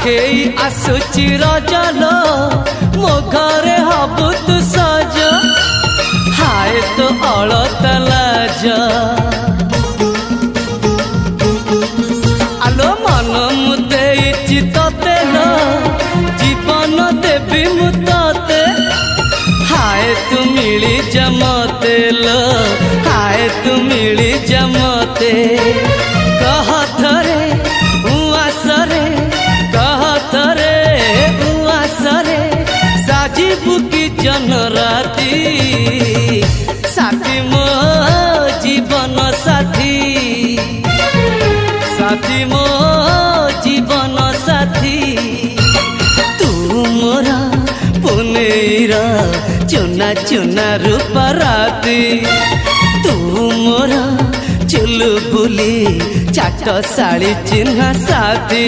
पाखेई आसुची रजलो मो घरे हबु तु सज हाय तो अलत लाज आलो मन मुदे चितते न जीवन देवी मुते हाय तू मिली जमते लो हाय तू मिली जमते कह थरे उआसरे कह थरे उआसरे साजिबु की जन राती साथी मो जीवन साथी साथी मो जीवन साथी तू मोरा पुनेरा चुना चुना रूप राती तू मोरा चुलबुली चाट साड़ी चिन्ह साथी।